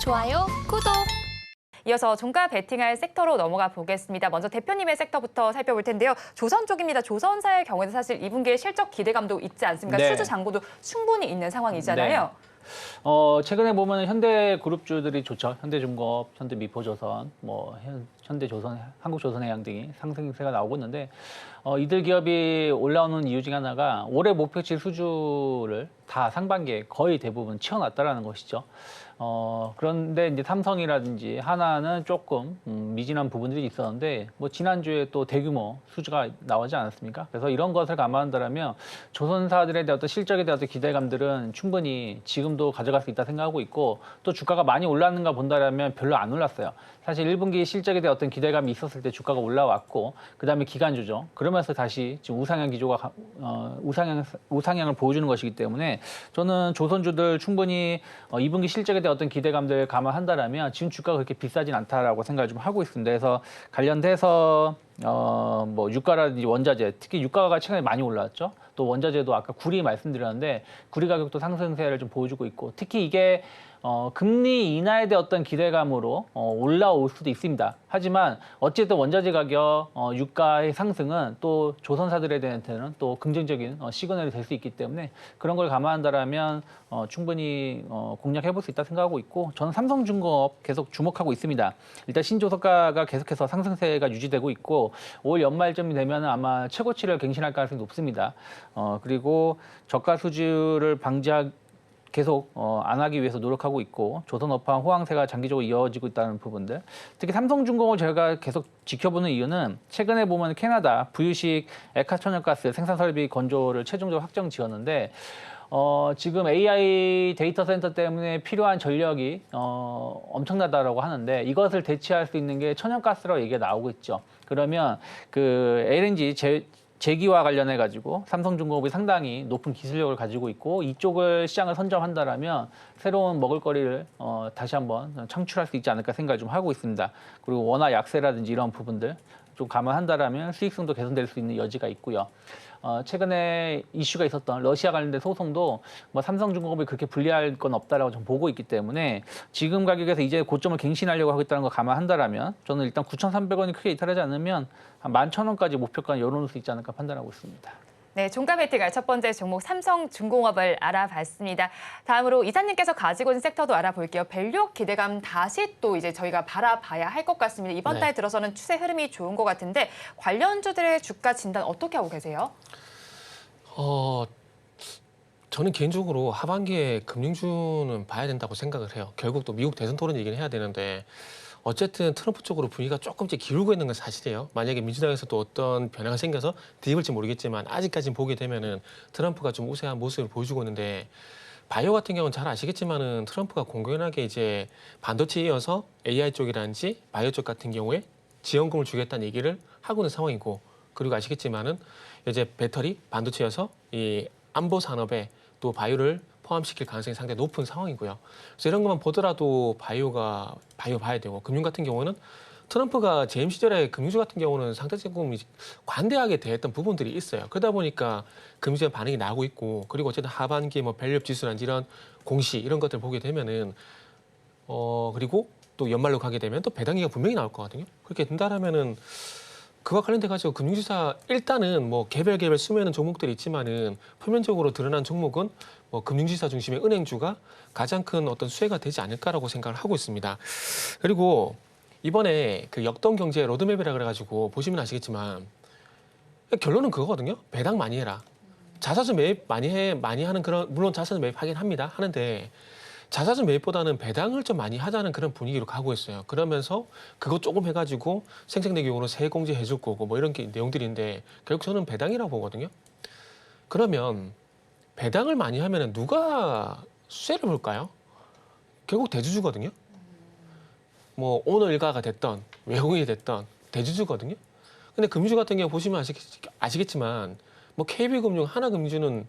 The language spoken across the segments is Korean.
좋아요, 구독. 이어서 종가 베팅할 섹터로 넘어가 보겠습니다. 먼저 대표님의 섹터부터 살펴볼 텐데요. 조선 쪽입니다. 조선사의 경우에는 사실 2분기에 실적 기대감도 있지 않습니까? 네. 수주 잔고도 충분히 있는 상황이잖아요. 최근에 보면 현대그룹주들이 좋죠. 현대중공업, 현대미포조선, 현대조선, 한국조선해양 등이 상승세가 나오고 있는데 이들 기업이 올라오는 이유 중에 하나가 올해 목표치 수주를 다 상반기에 거의 대부분 채워놨다라는 것이죠. 그런데 이제 삼성이라든지 하나는 조금 미진한 부분들이 있었는데 지난주에 또 대규모 수주가 나오지 않았습니까? 그래서 이런 것을 감안한다면 조선사들에 대한 어떤 실적에 대한 어떤 기대감들은 충분히 지금도 가져갈 수 있다 생각하고 있고 또 주가가 많이 올랐는가 본다라면 별로 안 올랐어요. 사실 1분기 실적에 대한 어떤 기대감이 있었을 때 주가가 올라왔고 그다음에 기간주죠. 그러면서 다시 지금 우상향 기조가 우상향을 보여주는 것이기 때문에 저는 조선주들 충분히 2분기 실적에 대한 어떤 기대감들 감안한다라면 지금 주가가 그렇게 비싸진 않다라고 생각을 좀 하고 있습니다. 그래서 관련돼서 유가라든지 원자재, 특히 유가가 최근에 많이 올랐죠. 또 원자재도 아까 구리 말씀드렸는데 구리 가격도 상승세를 좀 보여주고 있고 특히 이게 금리 인하에 대한 어떤 기대감으로 올라올 수도 있습니다. 하지만 어쨌든 원자재 가격, 유가의 상승은 또 조선사들에 대해서는 또 긍정적인 시그널이 될 수 있기 때문에 그런 걸 감안한다라면 충분히 공략해볼 수 있다 생각하고 있고 저는 삼성중공업 계속 주목하고 있습니다. 일단 신조선가가 계속해서 상승세가 유지되고 있고 올 연말쯤이 되면 아마 최고치를 갱신할 가능성이 높습니다. 그리고 저가 수주를 계속 안 하기 위해서 노력하고 있고 조선업황 호황세가 장기적으로 이어지고 있다는 부분들 특히 삼성중공업을 제가 계속 지켜보는 이유는 최근에 보면 캐나다 부유식 액화천연가스 생산설비 건조를 최종적으로 확정 지었는데 지금 AI 데이터 센터 때문에 필요한 전력이 엄청나다라고 하는데 이것을 대체할 수 있는 게 천연가스라고 얘기가 나오고 있죠. 그러면 그 LNG 재기와 관련해 가지고 삼성중공업이 상당히 높은 기술력을 가지고 있고 이쪽을 시장을 선점한다라면 새로운 먹을거리를 다시 한번 창출할 수 있지 않을까 생각을 좀 하고 있습니다. 그리고 원화 약세라든지 이런 부분들 좀 감안한다라면 수익성도 개선될 수 있는 여지가 있고요. 최근에 이슈가 있었던 러시아 관련된 소송도 삼성중공업이 그렇게 불리할 건 없다라고 좀 보고 있기 때문에 지금 가격에서 이제 고점을 갱신하려고 하겠다는 거 감안한다라면 저는 일단 9,300원이 크게 이탈하지 않으면 한 11,000원까지 목표가를 열어놓을 수 있지 않을까 판단하고 있습니다. 네, 종가 베팅할 첫 번째 종목 삼성중공업을 알아봤습니다. 다음으로 이사님께서 가지고 있는 섹터도 알아볼게요. 밸류업 기대감 다시 또 이제 저희가 바라봐야 할 것 같습니다. 이번 달 들어서는 추세 흐름이 좋은 것 같은데 관련주들의 주가 진단 어떻게 하고 계세요? 저는 개인적으로 하반기에 금융주는 봐야 된다고 생각을 해요. 결국 또 미국 대선 토론 얘기는 해야 되는데 어쨌든 트럼프 쪽으로 분위기가 조금씩 기울고 있는 건 사실이에요. 만약에 민주당에서 또 어떤 변화가 생겨서 뒤집을지 모르겠지만 아직까지는 보게 되면은 트럼프가 좀 우세한 모습을 보여주고 있는데 바이오 같은 경우는 잘 아시겠지만은 트럼프가 공공연하게 이제 반도체에 이어서 AI 쪽이라든지 바이오 쪽 같은 경우에 지원금을 주겠다는 얘기를 하고 있는 상황이고 그리고 아시겠지만은 이제 배터리, 반도체여서 이 안보 산업에 또 바이오를 포함시킬 가능성이 상당히 높은 상황이고요. 그래서 이런 것만 보더라도 바이오 봐야 되고 금융 같은 경우는 트럼프가 재임 시절에 금융주 같은 경우는 상대적으로 관대하게 대했던 부분들이 있어요. 그러다 보니까 금융주의 반응이 나오고 있고 그리고 어쨌든 하반기에 밸류업 지수라든지 이런 공시 이런 것들 보게 되면은 그리고 또 연말로 가게 되면 또 배당기가 분명히 나올 거거든요. 그렇게 된다라면은 그와 관련돼 가지고 금융지사 일단은 개별 수매는 종목들이 있지만은 표면적으로 드러난 종목은 금융지사 중심의 은행주가 가장 큰 어떤 수혜가 되지 않을까라고 생각을 하고 있습니다. 그리고 이번에 그 역동경제 로드맵이라 그래가지고 보시면 아시겠지만 결론은 그거거든요. 배당 많이 해라. 자사주 매입 많이 하는 그런 물론 자사주 매입하긴 하는데. 자사주 매입보다는 배당을 좀 많이 하자는 그런 분위기로 가고 있어요. 그러면서 그거 조금 해가지고 생색내기용으로 세공제 해줄 거고 이런 내용들인데 결국 저는 배당이라고 보거든요. 그러면 배당을 많이 하면 누가 수혜를 볼까요? 결국 대주주거든요. 오너 일가가 됐던 외국인이 됐던 대주주거든요. 근데 금융주 같은 경우 보시면 아시겠지만 KB금융, 하나금융주는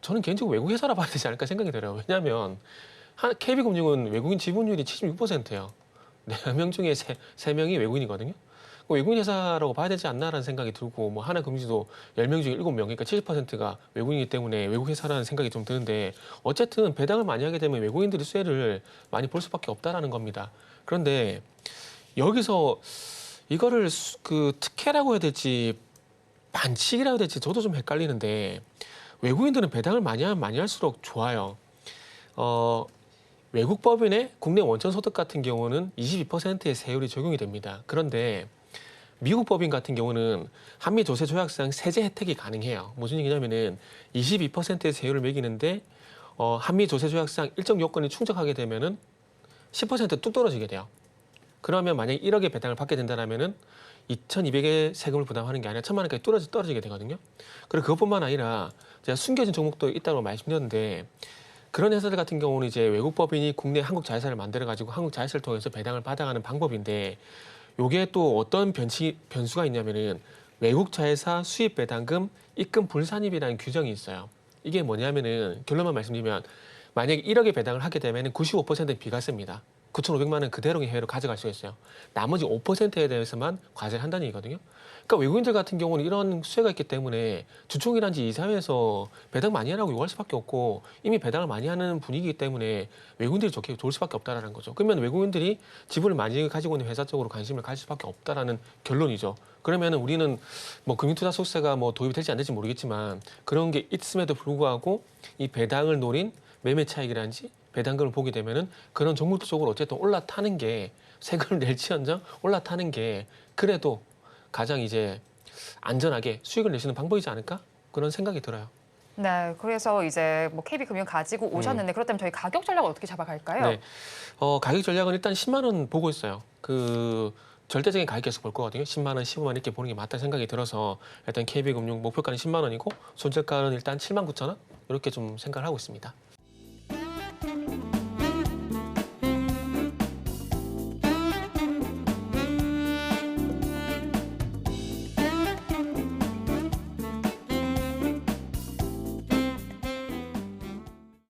저는 개인적으로 외국 회사라 봐야 되지 않을까 생각이 들어요. 왜냐하면 KB금융은 외국인 지분율이 76%예요. 4명 중에 3명이 외국인이거든요. 외국인 회사라고 봐야 되지 않나라는 생각이 들고 뭐 하나금융도 10명 중에 7명 그러니까 70%가 외국인이기 때문에 외국 회사라는 생각이 좀 드는데 어쨌든 배당을 많이 하게 되면 외국인들이 수혜를 많이 볼 수밖에 없다라는 겁니다. 그런데 여기서 이거를 그 특혜라고 해야 될지 반칙이라고 해야 될지 저도 좀 헷갈리는데 외국인들은 배당을 많이 하면 많이 할수록 좋아요. 외국 법인의 국내 원천 소득 같은 경우는 22%의 세율이 적용이 됩니다. 그런데 미국 법인 같은 경우는 한미 조세 조약상 세제 혜택이 가능해요. 무슨 얘기냐면은 22%의 세율을 매기는데 한미 조세 조약상 일정 요건이 충족하게 되면은 10%뚝 떨어지게 돼요. 그러면 만약에 1억의 배당을 받게 된다면은 2,200의 세금을 부담하는 게 아니라 1,000만 원까지 떨어지게 되거든요. 그리고 그것뿐만 아니라 제가 숨겨진 종목도 있다고 말씀드렸는데 그런 회사들 같은 경우는 이제 외국 법인이 국내 한국 자회사를 만들어 가지고 한국 자회사를 통해서 배당을 받아가는 방법인데 요게 또 어떤 변수가 있냐면은 외국 자회사 수입 배당금 입금 불산입이라는 규정이 있어요. 이게 뭐냐면은 결론만 말씀드리면 만약에 1억의 배당을 하게 되면은 95%는 비과세입니다. 9,500만 원 그대로 해외로 가져갈 수 있어요. 나머지 5%에 대해서만 과세를 한다는 얘기거든요. 그러니까 외국인들 같은 경우는 이런 수혜가 있기 때문에 주총이란지 이사회에서 배당 많이 하라고 요구할 수밖에 없고 이미 배당을 많이 하는 분위기이기 때문에 외국인들이 좋을 수밖에 없다라는 거죠. 그러면 외국인들이 지분을 많이 가지고 있는 회사 쪽으로 관심을 가질 수밖에 없다라는 결론이죠. 그러면 우리는 뭐 금융투자소득세가 뭐 도입이 될지 안 될지 모르겠지만 그런 게 있음에도 불구하고 이 배당을 노린 매매 차익이란지 배당금을 보게 되면은 그런 종목들 쪽으로 어쨌든 올라타는 게 세금을 낼지언정 올라타는 게 그래도 가장 이제 안전하게 수익을 낼 수 있는 방법이지 않을까 그런 생각이 들어요. 네, 그래서 이제 뭐 KB금융 가지고 오셨는데 그렇다면 저희 가격 전략을 어떻게 잡아갈까요? 네, 가격 전략은 일단 10만 원 보고 있어요. 그 절대적인 가격에서 볼 거거든요. 10만 원, 15만 원 이렇게 보는 게 맞다는 생각이 들어서 일단 KB금융 목표가는 10만 원이고 손절가는 일단 7만 9천 원 이렇게 좀 생각을 하고 있습니다.